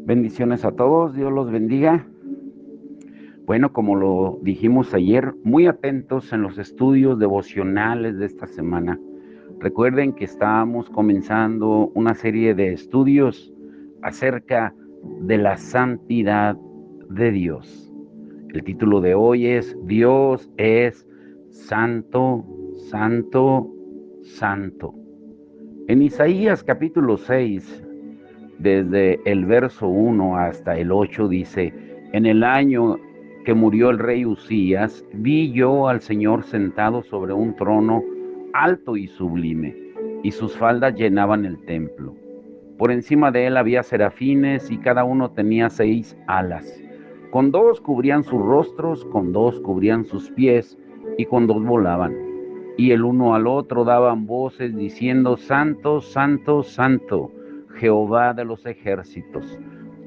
Bendiciones a todos, Dios los bendiga. Bueno, como lo dijimos ayer, muy atentos en los estudios devocionales de esta semana. Recuerden que estábamos comenzando una serie de estudios acerca de la santidad de Dios. El título de hoy es Dios es santo, santo, santo. En Isaías capítulo 6, desde el verso 1 hasta el 8 dice: en el año que murió el rey Usías, vi yo al Señor sentado sobre un trono alto y sublime, y sus faldas llenaban el templo. Por encima de él había serafines, y cada uno tenía 6 alas. Con 2 cubrían sus rostros, con 2 cubrían sus pies, y con 2 volaban. Y el uno al otro daban voces diciendo: Santo, santo, santo, Jehová de los ejércitos.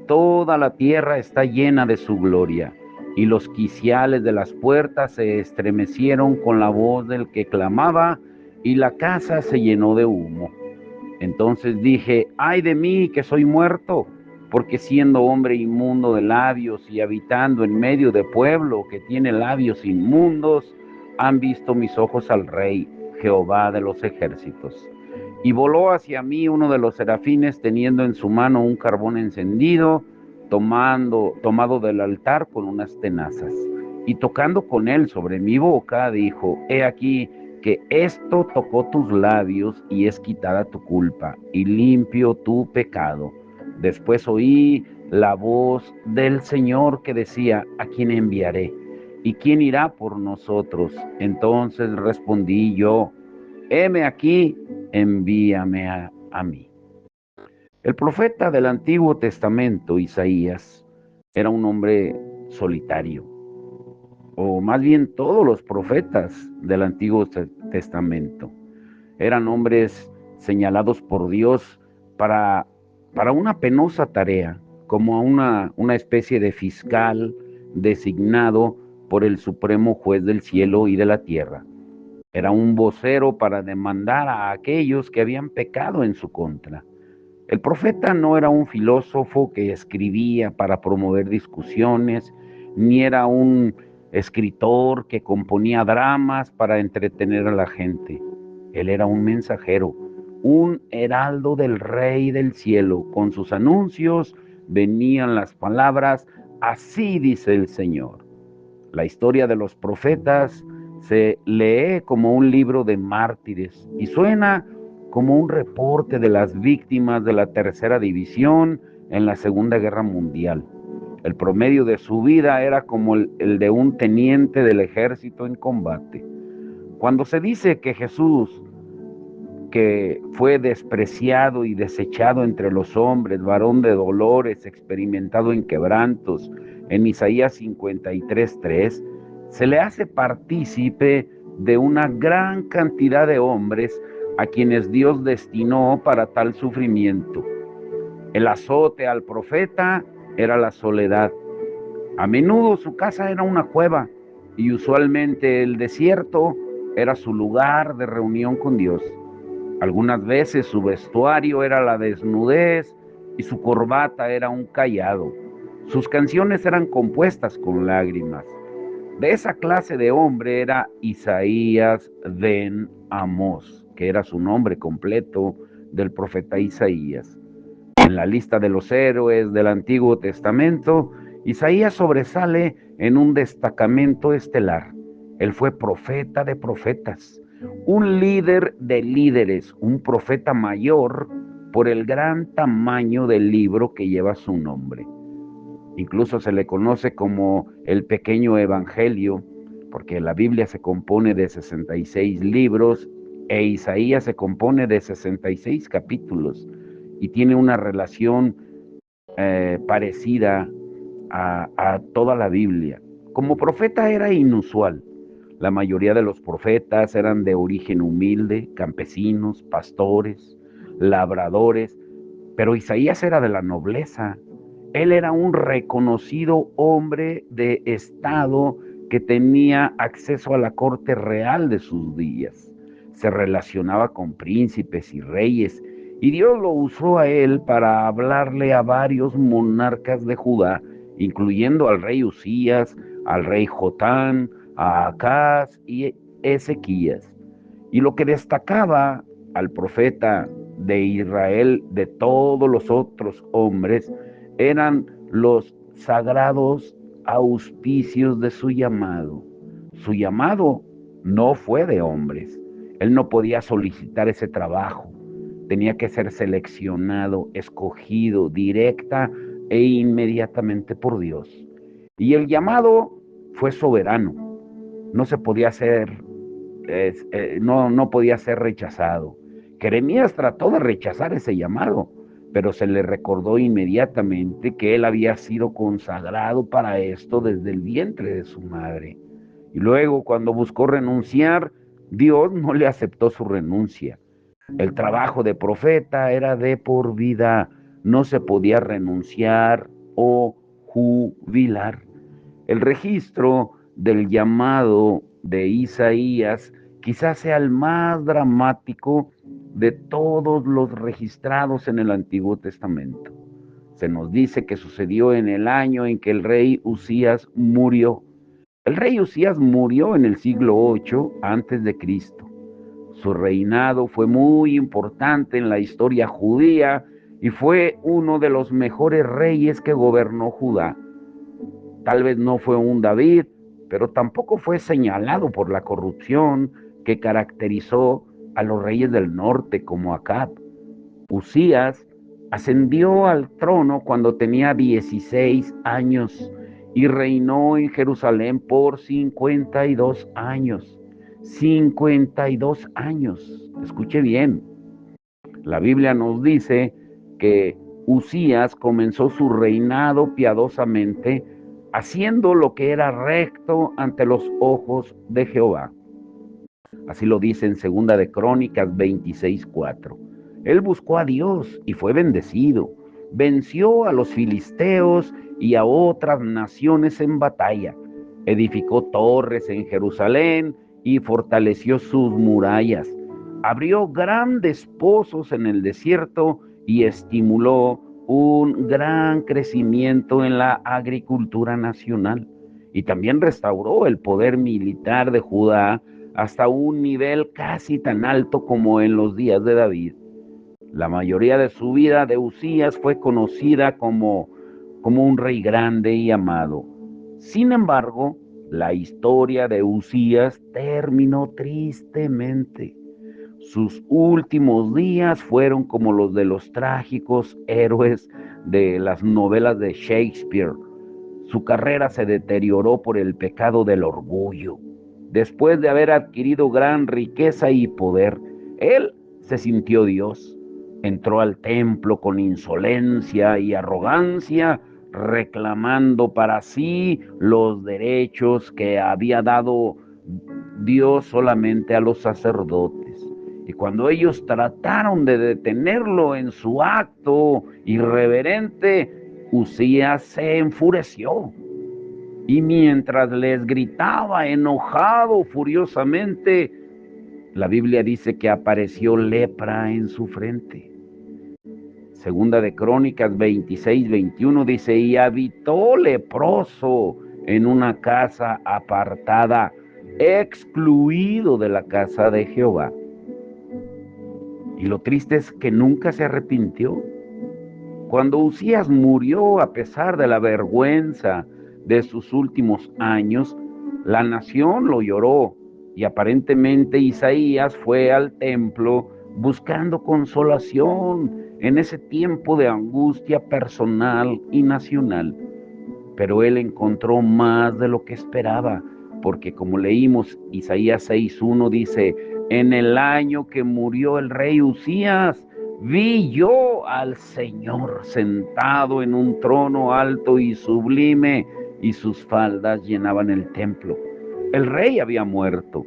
Toda la tierra está llena de su gloria. Y los quiciales de las puertas se estremecieron con la voz del que clamaba, y la casa se llenó de humo. Entonces dije: ay de mí, que soy muerto, porque siendo hombre inmundo de labios y habitando en medio de pueblo que tiene labios inmundos, han visto mis ojos al Rey, Jehová de los ejércitos. Y voló hacia mí uno de los serafines, teniendo en su mano un carbón encendido, tomado del altar con unas tenazas. Y tocando con él sobre mi boca, dijo: he aquí que esto tocó tus labios, y es quitada tu culpa, y limpio tu pecado. Después oí la voz del Señor que decía: ¿a quién enviaré? ¿Y quién irá por nosotros? Entonces respondí yo: heme aquí, envíame a mí. El profeta del Antiguo Testamento, Isaías, era un hombre solitario, o más bien todos los profetas del Antiguo Testamento. Eran hombres señalados por Dios para, para una penosa tarea, como una especie de fiscal designado por el supremo juez del cielo y de la tierra. Era un vocero para demandar a aquellos que habían pecado en su contra. El profeta no era un filósofo que escribía para promover discusiones, ni era un escritor que componía dramas para entretener a la gente. Él era un mensajero, un heraldo del Rey del cielo. Con sus anuncios venían las palabras: así dice el Señor. La historia de los profetas se lee como un libro de mártires y suena como un reporte de las víctimas de la Tercera División en la Segunda Guerra Mundial. El promedio de su vida era como el de un teniente del ejército en combate. Cuando se dice que Jesús, que fue despreciado y desechado entre los hombres, varón de dolores, experimentado en quebrantos, en Isaías 53:3, se le hace partícipe de una gran cantidad de hombres a quienes Dios destinó para tal sufrimiento. El azote al profeta era la soledad. A menudo su casa era una cueva, y usualmente el desierto era su lugar de reunión con Dios. Algunas veces su vestuario era la desnudez y su corbata era un cayado. Sus canciones eran compuestas con lágrimas. De esa clase de hombre era Isaías ben Amós, que era su nombre completo del profeta Isaías. En la lista de los héroes del Antiguo Testamento, Isaías sobresale en un destacamento estelar. Él fue profeta de profetas, un líder de líderes, un profeta mayor por el gran tamaño del libro que lleva su nombre. Incluso se le conoce como el pequeño evangelio, porque la Biblia se compone de 66 libros e Isaías se compone de 66 capítulos y tiene una relación parecida a toda la Biblia. Como profeta era inusual. La mayoría de los profetas eran de origen humilde, campesinos, pastores, labradores, pero Isaías era de la nobleza. Él era un reconocido hombre de estado que tenía acceso a la corte real de sus días. Se relacionaba con príncipes y reyes Y Dios lo usó a él para hablarle a varios monarcas de Judá, incluyendo al rey Usías, al rey Jotán, a Acaz y Ezequías. Y lo que destacaba al profeta de Israel de todos los otros hombres eran los sagrados auspicios de su llamado. Su llamado no fue de hombres. Él no podía solicitar ese trabajo. Tenía que ser seleccionado, escogido directa e inmediatamente por Dios. Y el llamado fue soberano. No se podía hacer, no podía ser rechazado. Jeremías trató de rechazar ese llamado, pero se le recordó inmediatamente que él había sido consagrado para esto desde el vientre de su madre. Y luego, cuando buscó renunciar, Dios no le aceptó su renuncia. El trabajo de profeta era de por vida, no se podía renunciar o jubilar. El registro del llamado de Isaías quizás sea el más dramático de todos los registrados en el Antiguo Testamento. Se nos dice que sucedió en el año en que el rey Usías murió. El rey Usías murió en el siglo 8 antes de Cristo. Su reinado fue muy importante en la historia judía y fue uno de los mejores reyes que gobernó Judá. Tal vez no fue un David, pero tampoco fue señalado por la corrupción que caracterizó a los reyes del norte como Acab. Usías ascendió al trono cuando tenía 16 años y reinó en Jerusalén por 52 años. 52 años. Escuche bien. La Biblia nos dice que Usías comenzó su reinado piadosamente, haciendo lo que era recto ante los ojos de Jehová. Así lo dice en Segunda de Crónicas 26:4. Él buscó a Dios y fue bendecido. Venció a los filisteos y a otras naciones en batalla. Edificó torres en Jerusalén y fortaleció sus murallas. Abrió grandes pozos en el desierto y estimuló un gran crecimiento en la agricultura nacional. Y también restauró el poder militar de Judá hasta un nivel casi tan alto como en los días de David. La mayoría de su vida de Usías fue conocida como un rey grande y amado. Sin embargo, la historia de Usías terminó tristemente. Sus últimos días fueron como los de los trágicos héroes de las novelas de Shakespeare. Su carrera se deterioró por el pecado del orgullo. Después de haber adquirido gran riqueza y poder, él se sintió Dios. Entró al templo con insolencia y arrogancia, reclamando para sí los derechos que había dado Dios solamente a los sacerdotes. Y cuando ellos trataron de detenerlo en su acto irreverente, Usías se enfureció. Y mientras les gritaba enojado furiosamente, la Biblia dice que apareció lepra en su frente. Segunda de Crónicas 26:21 dice, y habitó leproso en una casa apartada, excluido de la casa de Jehová. Y lo triste es que nunca se arrepintió. Cuando Usías murió, a pesar de la vergüenza de sus últimos años, la nación lo lloró y aparentemente Isaías fue al templo buscando consolación en ese tiempo de angustia personal y nacional. Pero él encontró más de lo que esperaba, porque como leímos Isaías 6:1 dice, en el año que murió el rey Usías, vi yo al Señor sentado en un trono alto y sublime, y sus faldas llenaban el templo. El rey había muerto,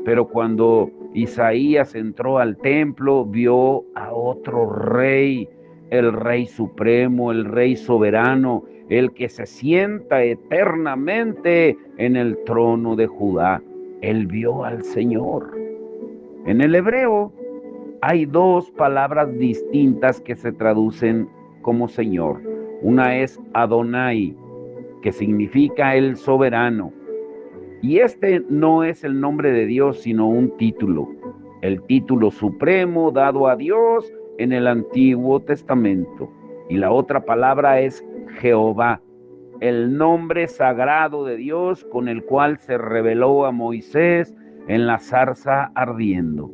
pero cuando Isaías entró al templo, vio a otro rey, el rey supremo, el rey soberano, el que se sienta eternamente en el trono de Judá. Él vio al Señor. En el hebreo hay dos palabras distintas que se traducen como Señor. Una es Adonai, que significa el soberano. Y este no es el nombre de Dios, sino un título. El título supremo dado a Dios en el Antiguo Testamento. Y la otra palabra es Jehová, el nombre sagrado de Dios con el cual se reveló a Moisés en la zarza ardiendo.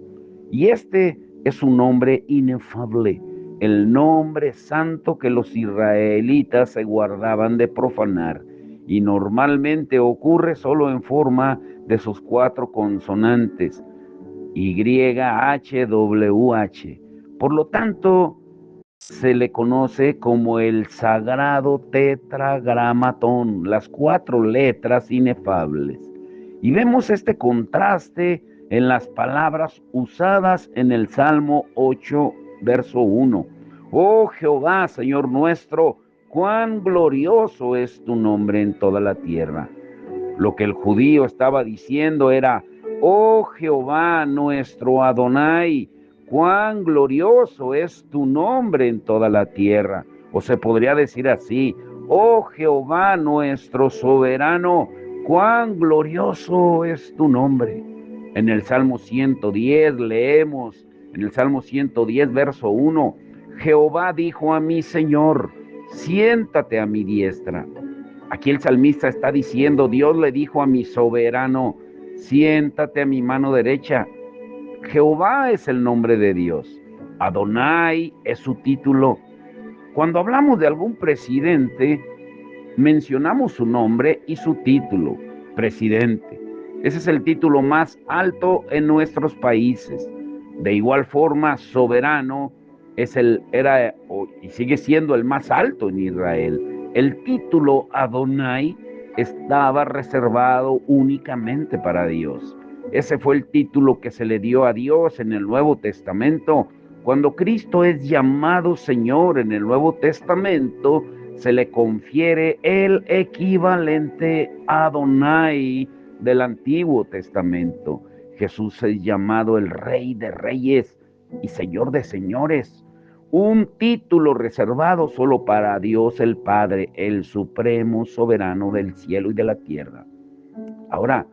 Y este es un nombre inefable, el nombre santo que los israelitas se guardaban de profanar, y normalmente ocurre solo en forma de sus 4 consonantes, YHWH. Por lo tanto, se le conoce como el sagrado tetragramatón, las 4 letras inefables. Y vemos este contraste en las palabras usadas en el Salmo 8, verso 1. Oh Jehová, Señor nuestro, cuán glorioso es tu nombre en toda la tierra. Lo que el judío estaba diciendo era, oh Jehová nuestro Adonai, cuán glorioso es tu nombre en toda la tierra. O se podría decir así, oh Jehová nuestro soberano, cuán glorioso es tu nombre. En el Salmo 110 leemos, en el Salmo 110 verso 1, Jehová dijo a mi Señor, siéntate a mi diestra. Aquí el salmista está diciendo, Dios le dijo a mi soberano, siéntate a mi mano derecha. Jehová es el nombre de Dios. Adonai es su título. Cuando hablamos de algún presidente, mencionamos su nombre y su título, presidente. Ese es el título más alto en nuestros países. De igual forma, soberano era y sigue siendo el más alto en Israel. El título Adonai estaba reservado únicamente para Dios. Ese fue el título que se le dio a Dios en el Nuevo Testamento. Cuando Cristo es llamado Señor en el Nuevo Testamento, se le confiere el equivalente Adonai del Antiguo Testamento. Jesús es llamado el Rey de Reyes y Señor de Señores, un título reservado solo para Dios el Padre, el supremo soberano del cielo y de la tierra. Ahora,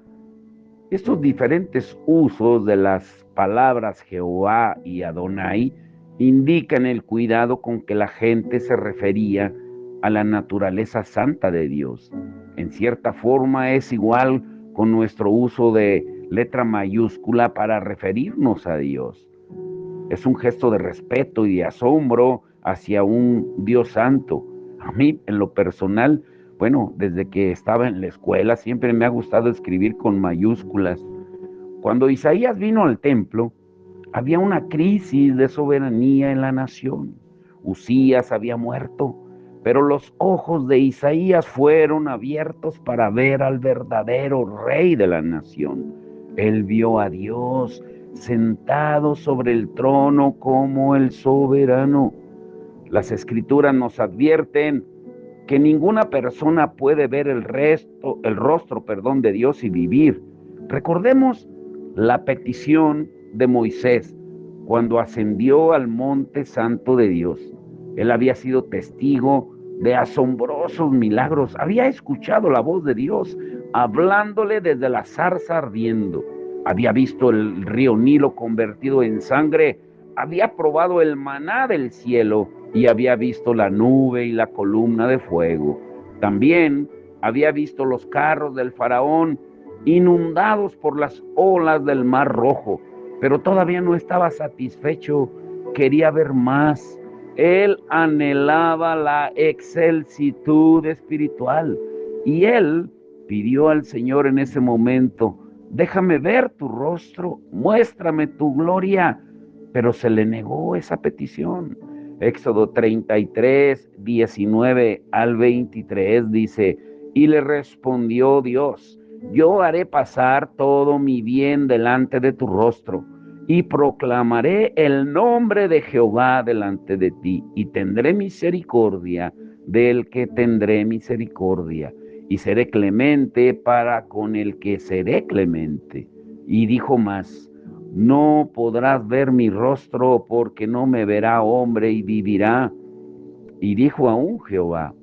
estos diferentes usos de las palabras Jehová y Adonai indican el cuidado con que la gente se refería a la naturaleza santa de Dios. En cierta forma es igual con nuestro uso de letra mayúscula para referirnos a Dios. Es un gesto de respeto y de asombro hacia un Dios santo. A mí, en lo personal, bueno, desde que estaba en la escuela siempre me ha gustado escribir con mayúsculas. Cuando Isaías vino al templo, había una crisis de soberanía en la nación. Usías había muerto, pero los ojos de Isaías fueron abiertos para ver al verdadero rey de la nación. Él vio a Dios sentado sobre el trono como el soberano. Las escrituras nos advierten que ninguna persona puede ver el rostro de Dios y vivir. Recordemos la petición de Moisés cuando ascendió al monte santo de Dios. Él había sido testigo de asombrosos milagros, había escuchado la voz de Dios hablándole desde la zarza ardiendo, había visto el río Nilo convertido en sangre, había probado el maná del cielo y había visto la nube y la columna de fuego. También había visto los carros del faraón inundados por las olas del Mar Rojo, pero todavía no estaba satisfecho, quería ver más. Él anhelaba la excelsitud espiritual y él pidió al Señor en ese momento, déjame ver tu rostro, muéstrame tu gloria, pero se le negó esa petición. Éxodo 33, 19 al 23 dice, y le respondió Dios, yo haré pasar todo mi bien delante de tu rostro, y proclamaré el nombre de Jehová delante de ti, y tendré misericordia del que tendré misericordia, y seré clemente para con el que seré clemente. Y dijo más, no podrás ver mi rostro, porque no me verá hombre y vivirá. Y dijo aún Jehová: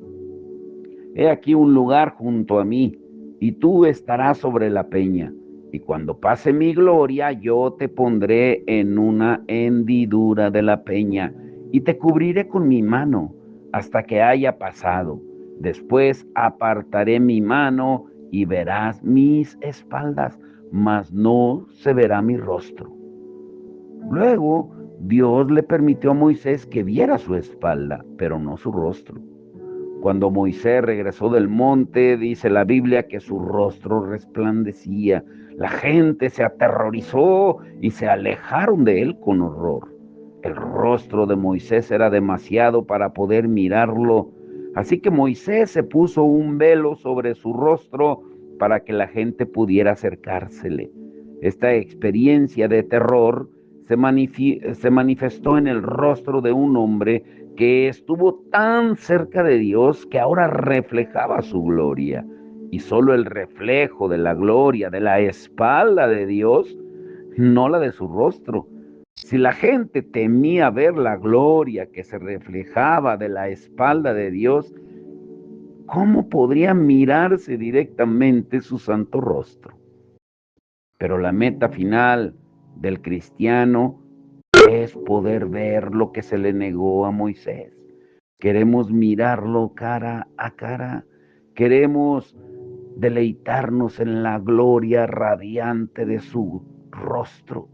He aquí un lugar junto a mí, y tú estarás sobre la peña. Y cuando pase mi gloria, yo te pondré en una hendidura de la peña, y te cubriré con mi mano hasta que haya pasado. Después apartaré mi mano y verás mis espaldas, mas no se verá mi rostro. Luego Dios le permitió a Moisés que viera su espalda, pero no su rostro. Cuando Moisés regresó del monte, dice la Biblia que su rostro resplandecía. La gente se aterrorizó y se alejaron de él con horror. El rostro de Moisés era demasiado para poder mirarlo. Así que Moisés se puso un velo sobre su rostro para que la gente pudiera acercársele. Esta experiencia de terror se manifestó en el rostro de un hombre que estuvo tan cerca de Dios que ahora reflejaba su gloria. Y solo el reflejo de la gloria de la espalda de Dios, no la de su rostro. Si la gente temía ver la gloria que se reflejaba de la espalda de Dios, ¿cómo podría mirarse directamente su santo rostro? Pero la meta final del cristiano es poder ver lo que se le negó a Moisés. Queremos mirarlo cara a cara. Queremos deleitarnos en la gloria radiante de su rostro.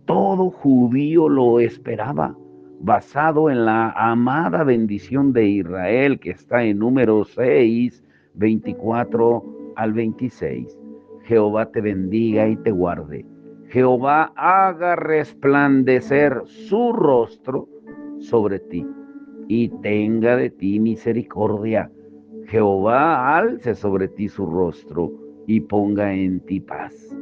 Todo judío lo esperaba, basado en la amada bendición de Israel que está en Números 6, 24 al 26. Jehová te bendiga y te guarde. Jehová haga resplandecer su rostro sobre ti y tenga de ti misericordia. Jehová alce sobre ti su rostro y ponga en ti paz.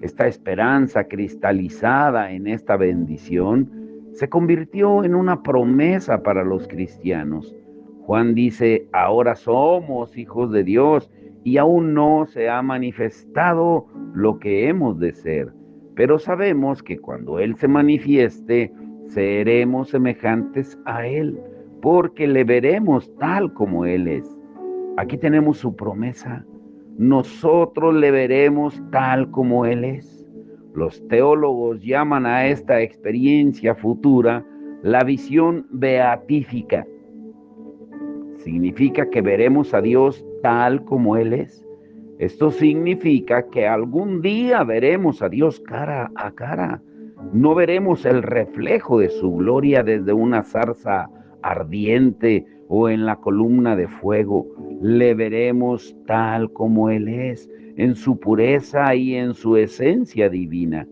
Esta esperanza cristalizada en esta bendición se convirtió en una promesa para los cristianos. Juan dice: ahora somos hijos de Dios y aún no se ha manifestado lo que hemos de ser, pero sabemos que cuando Él se manifieste, seremos semejantes a Él, porque le veremos tal como Él es. Aquí tenemos su promesa. Nosotros le veremos tal como Él es. Los teólogos llaman a esta experiencia futura la visión beatífica. Significa que veremos a Dios tal como Él es. Esto significa que algún día veremos a Dios cara a cara. No veremos el reflejo de su gloria desde una zarza ardiente o en la columna de fuego. Le veremos tal como Él es, en su pureza y en su esencia divina.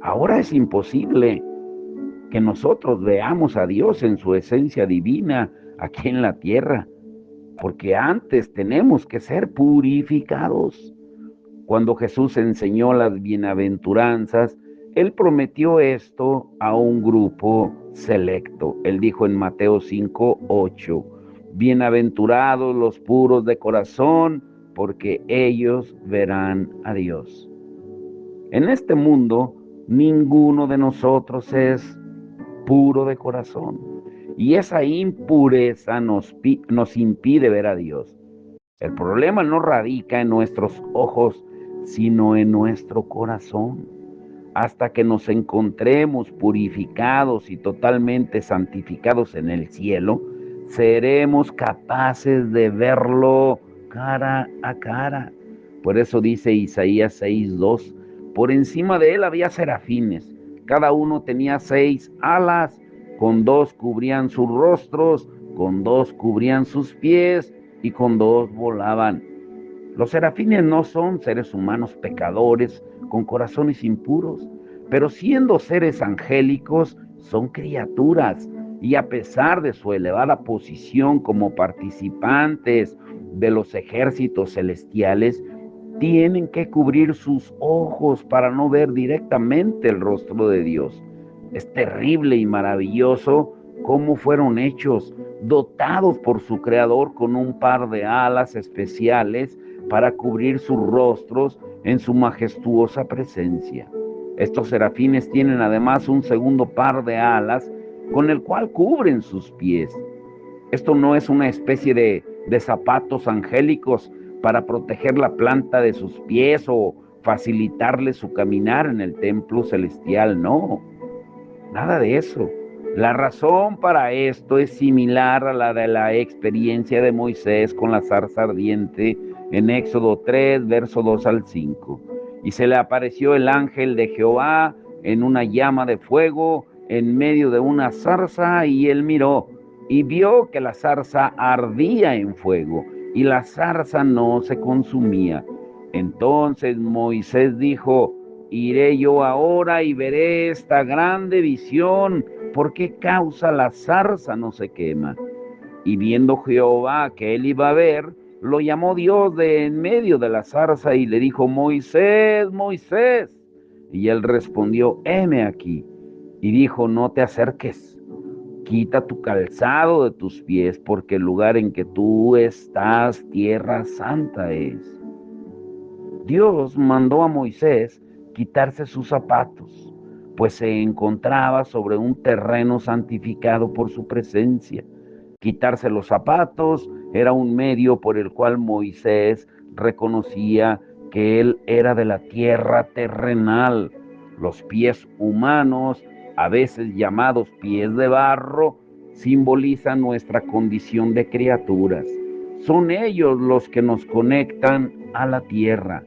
Ahora es imposible que nosotros veamos a Dios en su esencia divina aquí en la tierra, porque antes tenemos que ser purificados. Cuando Jesús enseñó las bienaventuranzas, Él prometió esto a un grupo selecto. Él dijo en Mateo 5:8, bienaventurados los puros de corazón, porque ellos verán a Dios. En este mundo, ninguno de nosotros es puro de corazón, y esa impureza nos impide ver a Dios. El problema no radica en nuestros ojos, sino en nuestro corazón. Hasta que nos encontremos purificados y totalmente santificados en el cielo, seremos capaces de verlo cara a cara. Por eso dice Isaías 6:2, por encima de él había serafines, cada uno tenía 6 alas, con 2 cubrían sus rostros, con 2 cubrían sus pies y con 2 volaban. Los serafines no son seres humanos pecadores con corazones impuros, pero siendo seres angélicos, son criaturas y a pesar de su elevada posición como participantes de los ejércitos celestiales, tienen que cubrir sus ojos para no ver directamente el rostro de Dios. Es terrible y maravilloso cómo fueron hechos, dotados por su Creador con un par de alas especiales para cubrir sus rostros en su majestuosa presencia. Estos serafines tienen además un segundo par de alas con el cual cubren sus pies. Esto no es una especie de zapatos angélicos para proteger la planta de sus pies o facilitarle su caminar en el templo celestial, no, nada de eso. La razón para esto es similar a la de la experiencia de Moisés con la zarza ardiente en Éxodo 3, verso 2 al 5. Y se le apareció el ángel de Jehová en una llama de fuego en medio de una zarza, y él miró y vio que la zarza ardía en fuego y la zarza no se consumía. Entonces Moisés dijo: iré yo ahora y veré esta grande visión, ¿por qué causa la zarza no se quema? Y viendo Jehová que él iba a ver, lo llamó Dios de en medio de la zarza y le dijo: Moisés, Moisés. Y él respondió: heme aquí. Y dijo: no te acerques, quita tu calzado de tus pies, porque el lugar en que tú estás, tierra santa es. Dios mandó a Moisés quitarse sus zapatos, pues se encontraba sobre un terreno santificado por su presencia. Quitarse los zapatos era un medio por el cual Moisés reconocía que él era de la tierra terrenal. Los pies humanos, a veces llamados pies de barro, simbolizan nuestra condición de criaturas. Son ellos los que nos conectan a la tierra.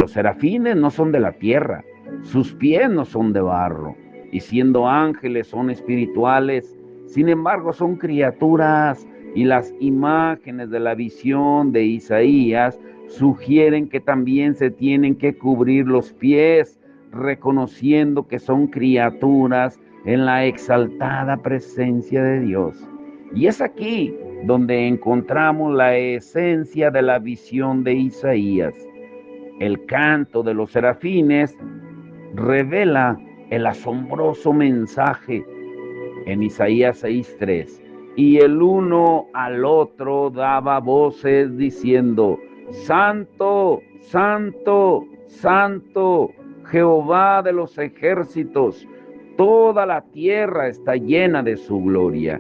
Los serafines no son de la tierra, sus pies no son de barro, y siendo ángeles son espirituales. Sin embargo, son criaturas, y las imágenes de la visión de Isaías sugieren que también se tienen que cubrir los pies, reconociendo que son criaturas en la exaltada presencia de Dios. Y es aquí donde encontramos la esencia de la visión de Isaías. El canto de los serafines revela el asombroso mensaje en Isaías 6:3. Y el uno al otro daba voces diciendo: Santo, Santo, Santo, Jehová de los ejércitos, toda la tierra está llena de su gloria.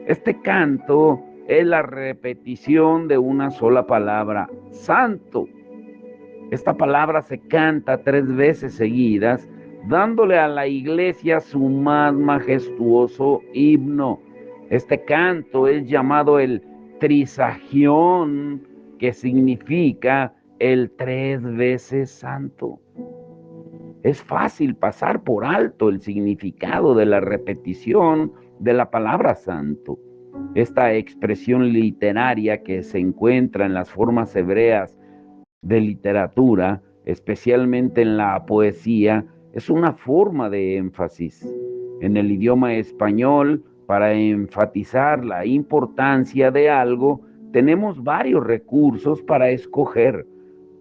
Este canto es la repetición de una sola palabra: santo. Esta palabra se canta 3 veces seguidas, dándole a la iglesia su más majestuoso himno. Este canto es llamado el Trisagión, que significa el 3 veces santo. Es fácil pasar por alto el significado de la repetición de la palabra santo. Esta expresión literaria que se encuentra en las formas hebreas de literatura, especialmente en la poesía, es una forma de énfasis. En el idioma español, para enfatizar la importancia de algo, tenemos varios recursos para escoger.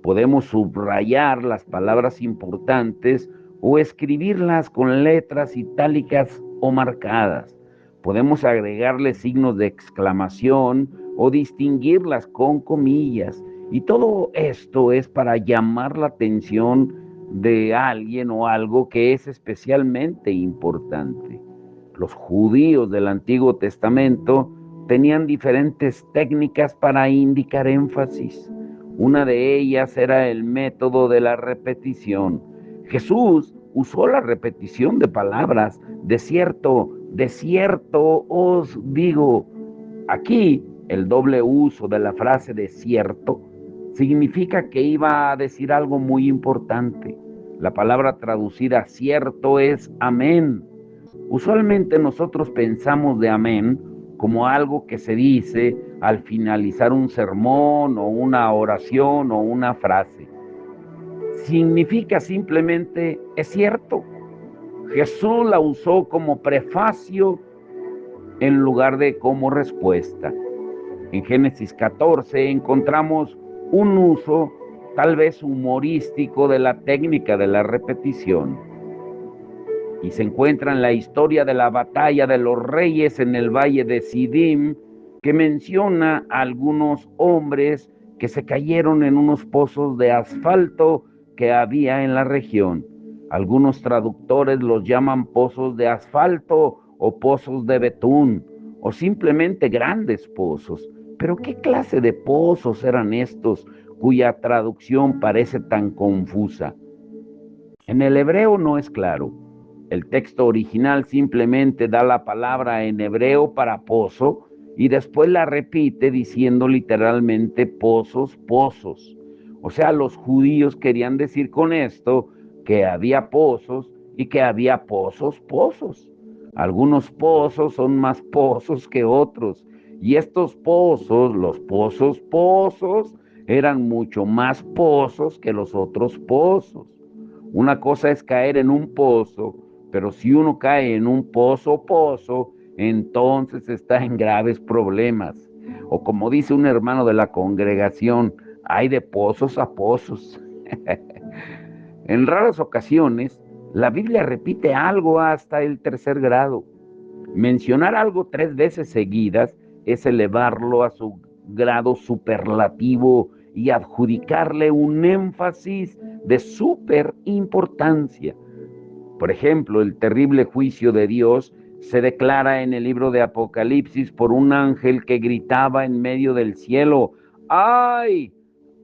Podemos subrayar las palabras importantes o escribirlas con letras itálicas o marcadas. Podemos agregarle signos de exclamación o distinguirlas con comillas. Y todo esto es para llamar la atención de alguien o algo que es especialmente importante. Los judíos del Antiguo Testamento tenían diferentes técnicas para indicar énfasis. Una de ellas era el método de la repetición. Jesús usó la repetición de palabras: de cierto os digo. Aquí el doble uso de la frase de cierto significa que iba a decir algo muy importante. La palabra traducida cierto es amén. Usualmente nosotros pensamos de amén como algo que se dice al finalizar un sermón o una oración o una frase. Significa simplemente es cierto. Jesús la usó como prefacio en lugar de como respuesta. En Génesis 14 encontramos un uso tal vez humorístico de la técnica de la repetición. Y se encuentra en la historia de la batalla de los reyes en el valle de Sidim, que menciona a algunos hombres que se cayeron en unos pozos de asfalto que había en la región. Algunos traductores los llaman pozos de asfalto o pozos de betún o simplemente grandes pozos. Pero ¿qué clase de pozos eran estos cuya traducción parece tan confusa? En el hebreo no es claro. El texto original simplemente da la palabra en hebreo para pozo y después la repite diciendo literalmente pozos, pozos. O sea, los judíos querían decir con esto que había pozos y que había pozos, pozos. Algunos pozos son más pozos que otros. Y estos pozos, los pozos, pozos, eran mucho más pozos que los otros pozos. Una cosa es caer en un pozo, pero si uno cae en un pozo, entonces está en graves problemas. O como dice un hermano de la congregación, hay de pozos a pozos. En raras ocasiones, la Biblia repite algo hasta el tercer grado. Mencionar algo 3 veces seguidas es elevarlo a su grado superlativo y adjudicarle un énfasis de súper importancia. Por ejemplo, el terrible juicio de Dios se declara en el libro de Apocalipsis por un ángel que gritaba en medio del cielo: ¡ay!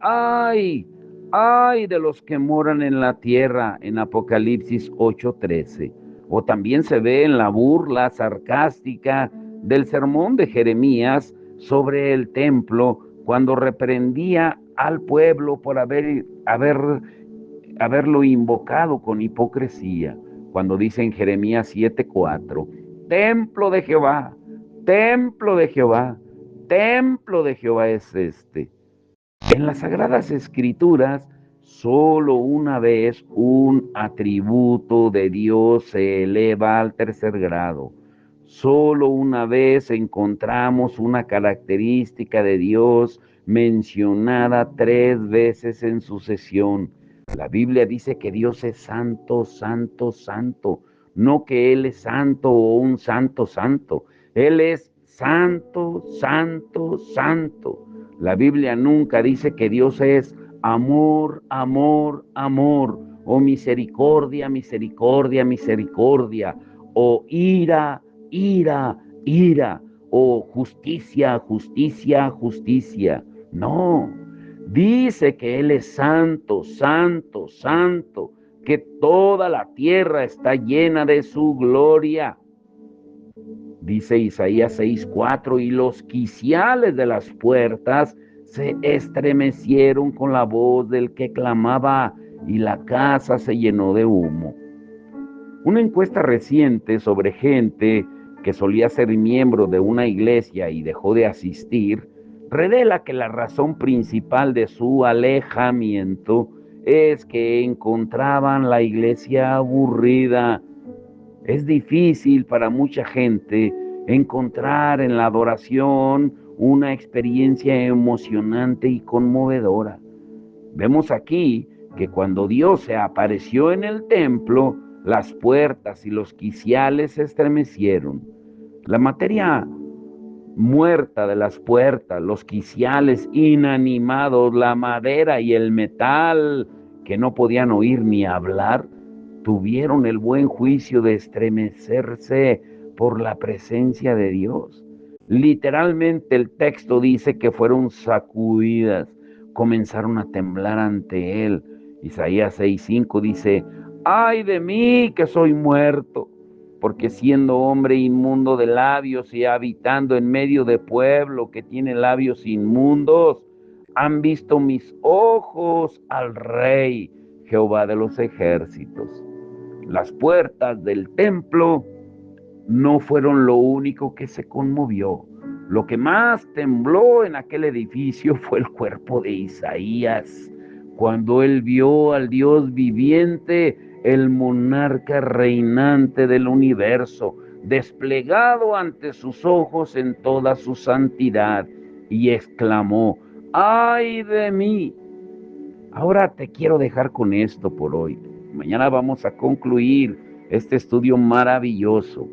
¡ay! ¡ay de los que moran en la tierra! En Apocalipsis 8:13. O también se ve en la burla sarcástica del sermón de Jeremías sobre el templo, cuando reprendía al pueblo por haberlo invocado con hipocresía, cuando dice en Jeremías 7:4, templo de Jehová, templo de Jehová, templo de Jehová es este. En las Sagradas Escrituras, solo una vez un atributo de Dios se eleva al tercer grado. Solo una vez encontramos una característica de Dios mencionada 3 veces en sucesión. La Biblia dice que Dios es santo, santo, santo, no que Él es santo o un santo, santo. Él es santo, santo, santo. La Biblia nunca dice que Dios es amor, amor, amor, o misericordia, misericordia, misericordia, o ira, ira, ira, o justicia, justicia, justicia. No, dice que Él es santo, santo, santo, que toda la tierra está llena de su gloria. Dice Isaías 6:4, y los quiciales de las puertas se estremecieron con la voz del que clamaba, y la casa se llenó de humo. Una encuesta reciente sobre gente que solía ser miembro de una iglesia y dejó de asistir, revela que la razón principal de su alejamiento es que encontraban la iglesia aburrida. Es difícil para mucha gente encontrar en la adoración una experiencia emocionante y conmovedora. Vemos aquí que cuando Dios se apareció en el templo, las puertas y los quiciales se estremecieron. La materia muerta de las puertas, los quiciales inanimados, la madera y el metal que no podían oír ni hablar, tuvieron el buen juicio de estremecerse por la presencia de Dios. Literalmente el texto dice que fueron sacudidas, comenzaron a temblar ante Él. Isaías 6:5 dice: ¡ay de mí que soy muerto! Porque siendo hombre inmundo de labios y habitando en medio de pueblo que tiene labios inmundos, han visto mis ojos al Rey, Jehová de los ejércitos. Las puertas del templo no fueron lo único que se conmovió. Lo que más tembló en aquel edificio fue el cuerpo de Isaías, cuando él vio al Dios viviente, el monarca reinante del universo, desplegado ante sus ojos en toda su santidad, y exclamó: ¡ay de mí! Ahora te quiero dejar con esto por hoy. Mañana vamos a concluir este estudio maravilloso.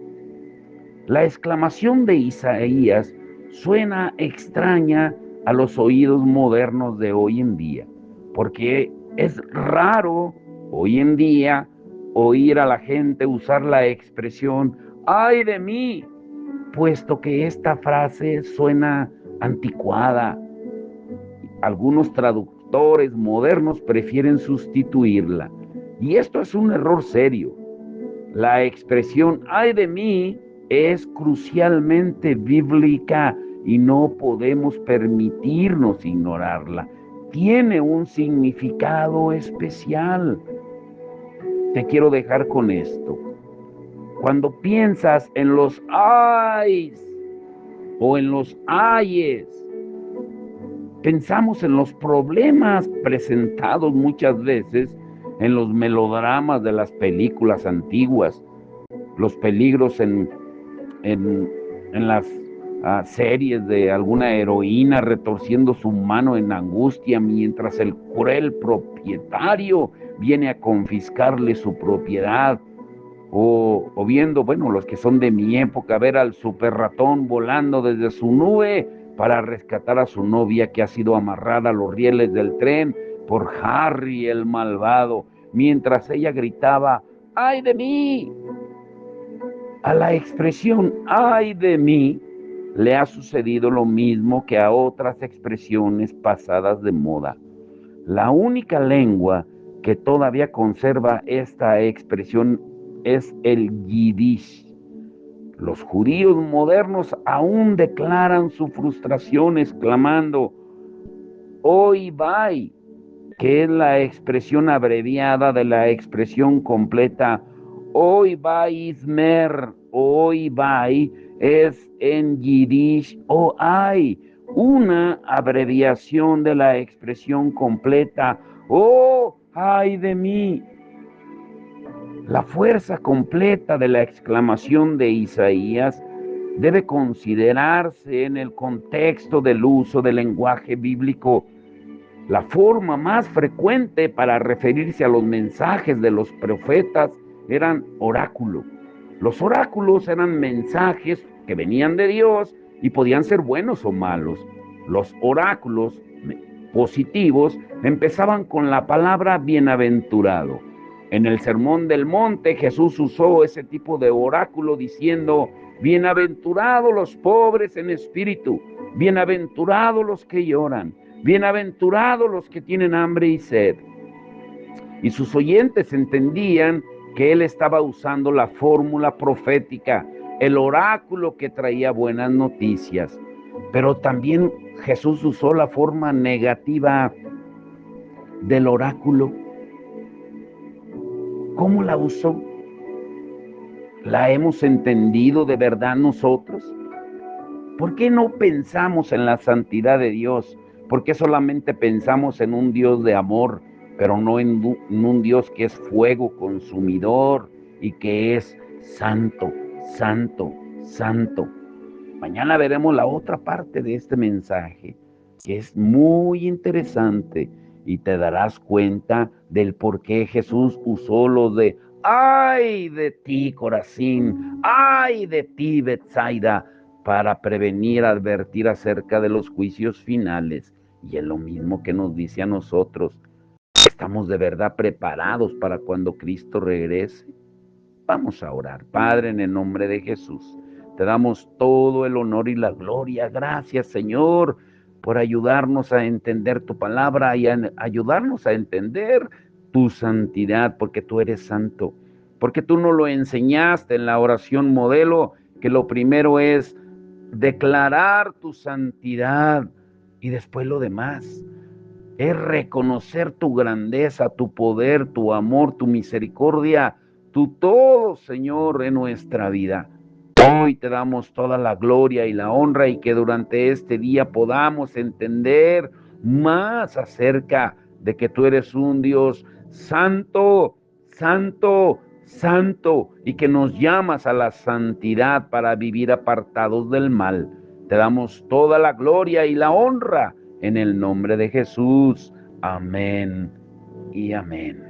La exclamación de Isaías suena extraña a los oídos modernos de hoy en día, porque es raro hoy en día oír a la gente usar la expresión ¡ay de mí!, puesto que esta frase suena anticuada. Algunos traductores modernos prefieren sustituirla. Y esto es un error serio. La expresión ¡ay de mí! Es crucialmente bíblica y no podemos permitirnos ignorarla. Tiene un significado especial. Te quiero dejar con esto. Cuando piensas en los ayes o en los ayes, pensamos en los problemas presentados muchas veces en los melodramas de las películas antiguas, los peligros en las series de alguna heroína retorciendo su mano en angustia mientras el cruel propietario viene a confiscarle su propiedad. O viendo, bueno, los que son de mi época, ver al super ratón volando desde su nube para rescatar a su novia que ha sido amarrada a los rieles del tren por Harry el malvado, mientras ella gritaba ¡ay de mí! A la expresión ¡ay de mí! Le ha sucedido lo mismo que a otras expresiones pasadas de moda. La única lengua que todavía conserva esta expresión es el yiddish. Los judíos modernos aún declaran su frustración exclamando oy vay, que es la expresión abreviada de la expresión completa oy vay ismer. Oy vay es en yiddish o ay, una abreviación de la expresión completa oh ay de mí. La fuerza completa de la exclamación de Isaías debe considerarse en el contexto del uso del lenguaje bíblico. La forma más frecuente para referirse a los mensajes de los profetas eran oráculo. Los oráculos eran mensajes que venían de Dios y podían ser buenos o malos. Los oráculos positivos empezaban con la palabra bienaventurado. En el Sermón del Monte, Jesús usó ese tipo de oráculo diciendo, bienaventurados los pobres en espíritu, bienaventurados los que lloran, bienaventurados los que tienen hambre y sed. Y sus oyentes entendían que él estaba usando la fórmula profética, el oráculo que traía buenas noticias. Pero también Jesús usó la forma negativa del oráculo. ¿Cómo la usó? ¿La hemos entendido de verdad nosotros? ¿Por qué no pensamos en la santidad de Dios? ¿Por qué solamente pensamos en un Dios de amor, pero no en un Dios que es fuego consumidor y que es santo, santo, santo? Mañana veremos la otra parte de este mensaje, que es muy interesante, y te darás cuenta del por qué Jesús usó lo de ¡ay de ti, Corazín! ¡Ay de ti, Betsaida! Para prevenir, advertir acerca de los juicios finales. Y es lo mismo que nos dice a nosotros. ¿Estamos de verdad preparados para cuando Cristo regrese? Vamos a orar. Padre, en el nombre de Jesús, te damos todo el honor y la gloria. Gracias, Señor, por ayudarnos a entender tu palabra y a ayudarnos a entender tu santidad, porque tú eres santo, porque tú nos lo enseñaste en la oración modelo, que lo primero es declarar tu santidad y después lo demás. Es reconocer tu grandeza, tu poder, tu amor, tu misericordia, tu todo, Señor, en nuestra vida. Hoy te damos toda la gloria y la honra y que durante este día podamos entender más acerca de que tú eres un Dios santo, santo, santo y que nos llamas a la santidad para vivir apartados del mal. Te damos toda la gloria y la honra en el nombre de Jesús. Amén y amén.